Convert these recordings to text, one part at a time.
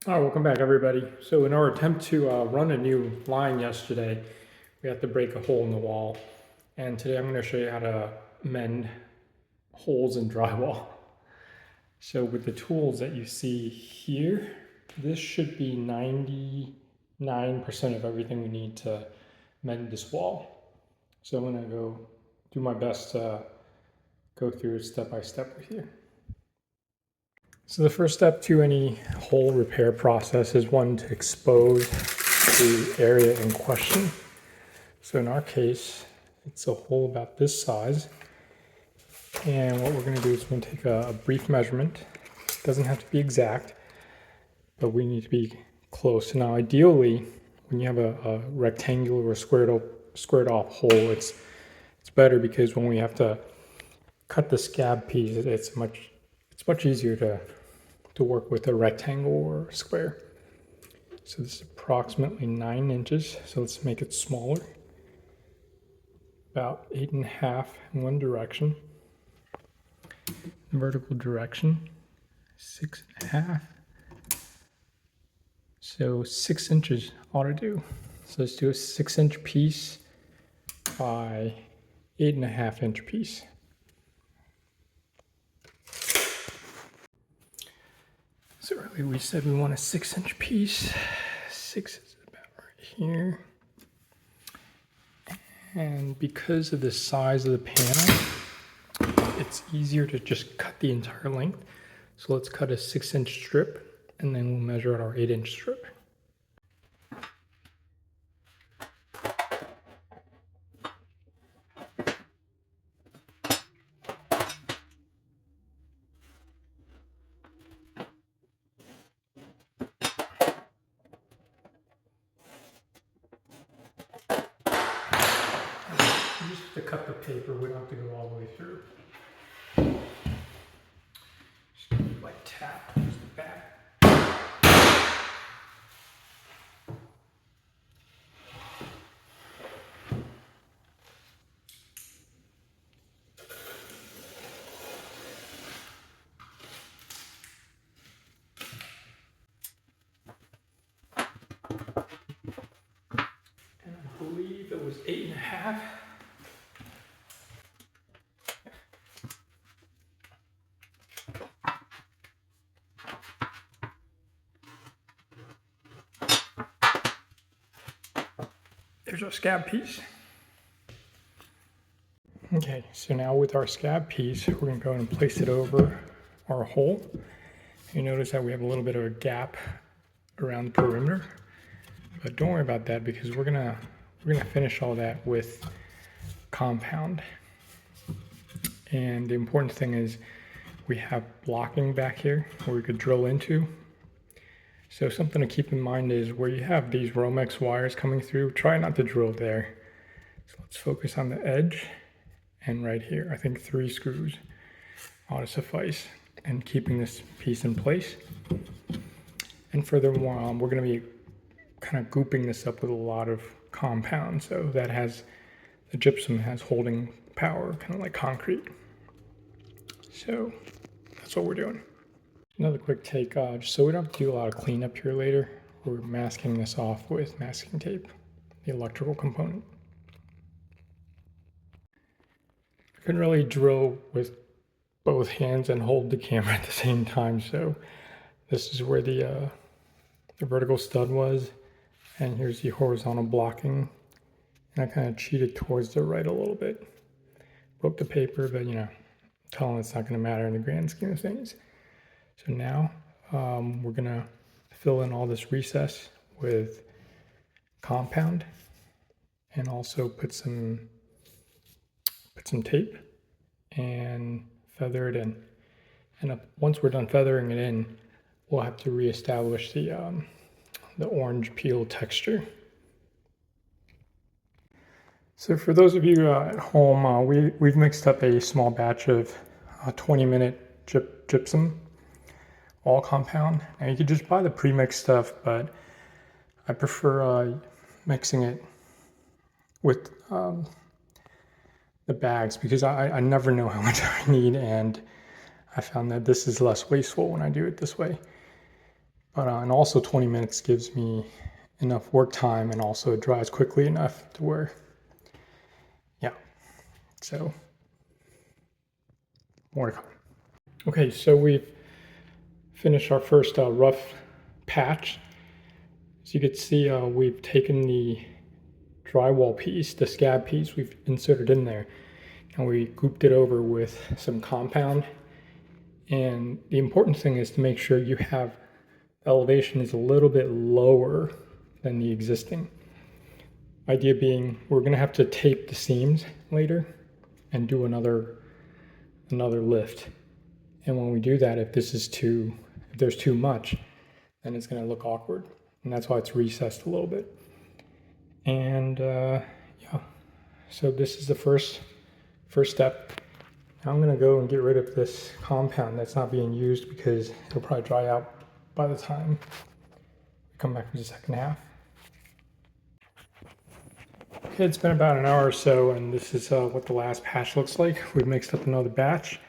All right, welcome back, everybody. So in our attempt to run a new line yesterday, we had to break a hole in the wall. And today I'm going to show you how to mend holes in drywall. So with the tools that you see here, this should be 99% of everything we need to mend this wall. So I'm going to go do my best to go through it step by step with you. So the first step to any hole repair process is one to expose the area in question. So in our case, it's a hole about this size. And what we're going to do is we're going to take a brief measurement. It doesn't have to be exact, but we need to be close. Now ideally, when you have a rectangular or squared off hole, it's better because when we have to cut the scab piece, it's much easier to work with a rectangle or a square. So this is approximately 9 inches. So let's make it smaller. About 8.5 in one direction. Vertical direction, 6.5. So 6 inches ought to do. So let's do a 6-inch piece by 8.5-inch piece. So earlier we said we want a 6-inch piece. 6 is about right here. And because of the size of the panel, it's easier to just cut the entire length. So let's cut a 6-inch strip and then we'll measure out our 8-inch strip. Just to cut the paper, we don't have to go all the way through. Just gonna like tap just the back. And I believe it was 8.5. There's our scab piece. Okay, so now with our scab piece, we're going to go and place it over our hole. You notice that we have a little bit of a gap around the perimeter, but don't worry about that because we're gonna finish all that with compound. And the important thing is we have blocking back here where we could drill into. So something to keep in mind is where you have these Romex wires coming through, try not to drill there. So let's focus on the edge and right here. I think 3 screws ought to suffice in keeping this piece in place. And furthermore, we're going to be kind of gooping this up with a lot of compound. So that has, the gypsum has holding power, kind of like concrete. So that's what we're doing. Another quick take, just so we don't have to do a lot of cleanup here later, we're masking this off with masking tape, the electrical component. I couldn't really drill with both hands and hold the camera at the same time, so this is where the vertical stud was, and here's the horizontal blocking, and I kind of cheated towards the right a little bit. Broke the paper, but you know, I'm telling it's not going to matter in the grand scheme of things. So now we're going to fill in all this recess with compound and also put some tape and feather it in. And once we're done feathering it in, we'll have to reestablish the orange peel texture. So for those of you at home, we've mixed up a small batch of 20-minute gypsum all compound. Now you could just buy the pre-mixed stuff, but I prefer mixing it with the bags because I never know how much I need, and I found that this is less wasteful when I do it this way. But and also 20 minutes gives me enough work time, and also it dries quickly enough to where, yeah, so more to come. Okay, so we've finished our first rough patch. As you can see, we've taken the drywall piece, the scab piece, we've inserted in there, and we grouped it over with some compound. And the important thing is to make sure you have elevation is a little bit lower than the existing. Idea being, we're going to have to tape the seams later and do another lift. And when we do that, if there's too much, then it's going to look awkward. And that's why it's recessed a little bit. And yeah, so this is the first step. Now I'm going to go and get rid of this compound that's not being used, because it'll probably dry out by the time we come back for the second half. Okay, it's been about an hour or so, and this is what the last patch looks like. We've mixed up another batch,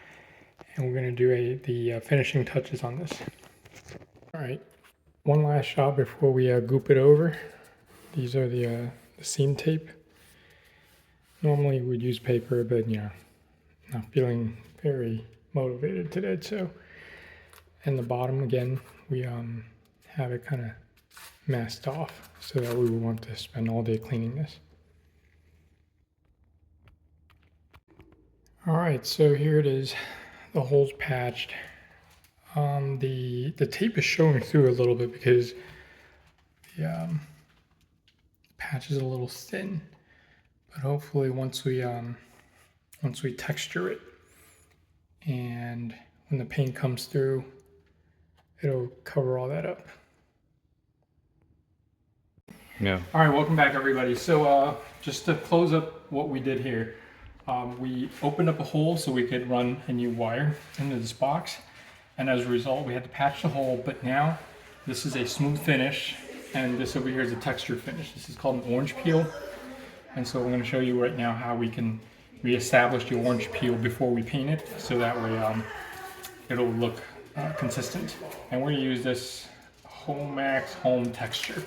and we're going to do the finishing touches on this. All right, one last shot before we goop it over. These are the seam tape. Normally we'd use paper, but you know, not feeling very motivated today. So, and the bottom again, we have it kind of masked off so that we would want to spend all day cleaning this. All right, so here it is, the hole's patched. The tape is showing through a little bit because the patch is a little thin, but hopefully once we texture it and when the paint comes through, it'll cover all that up. Yeah. All right, welcome back everybody. So just to close up what we did here, we opened up a hole so we could run a new wire into this box, and as a result we had to patch the hole, but now this is a smooth finish, and this over here is a texture finish. This is called an orange peel, and so we're going to show you right now how we can reestablish the orange peel before we paint it, so that way it'll look consistent. And we're going to use this Homax Home Texture.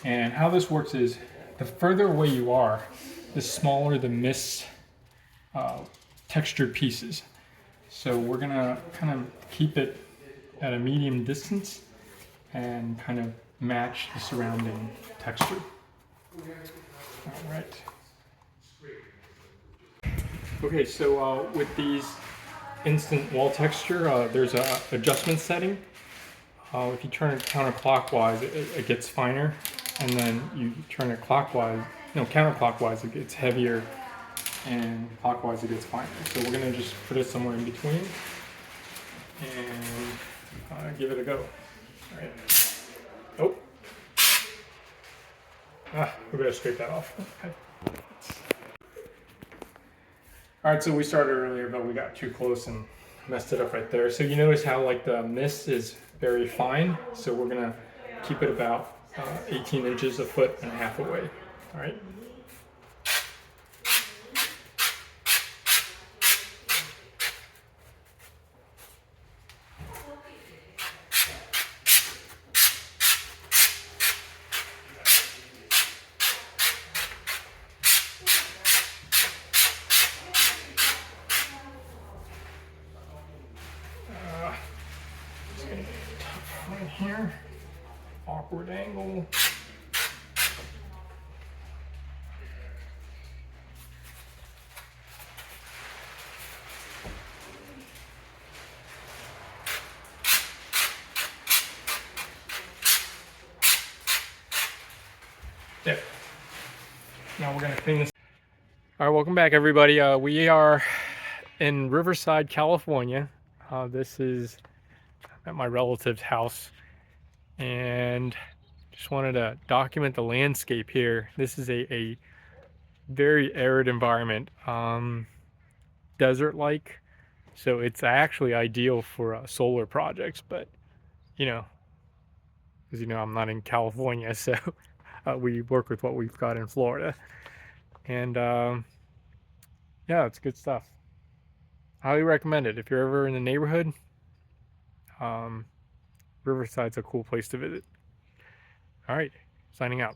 And how this works is, the further away you are, the smaller the mist textured pieces. So we're gonna kind of keep it at a medium distance and kind of match the surrounding texture. All right. Okay, so with these instant wall texture, there's a adjustment setting. If you turn it counterclockwise, it gets finer, and then you turn it counterclockwise, it gets heavier, and clockwise it gets finer. So we're gonna just put it somewhere in between and give it a go. All right. Oh. We better scrape that off. Okay. All right, so we started earlier, but we got too close and messed it up right there. So you notice how like the mist is very fine. So we're gonna keep it about 18 inches, a foot and a half away. All right. Just gonna get tough right here. Awkward angle. There. Now we're gonna clean this. All right, welcome back everybody. We are in Riverside, California. This is at my relative's house, and just wanted to document the landscape here. This is a very arid environment, desert-like, so it's actually ideal for solar projects, but you know, as you know, I'm not in California, so we work with what we've got in Florida, and yeah, it's good stuff. Highly recommend it if you're ever in the neighborhood. Riverside's a cool place to visit. All right, signing out.